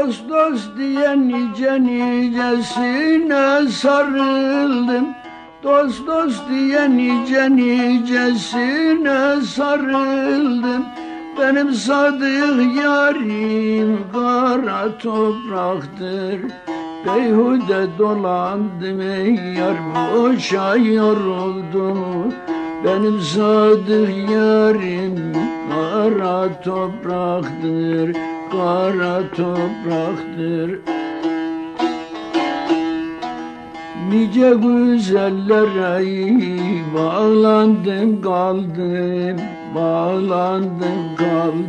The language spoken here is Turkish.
Dost dost diye nice nicesine sarıldım. Dost dost diye nice nicesine sarıldım. Benim sadık yarim kara topraktır. Beyhude dolandım ey yar, boşa yoruldum. Benim sadık yarim kara topraktır, kara topraktır. Nice güzellere bağlandım kaldım, bağlandım kaldım.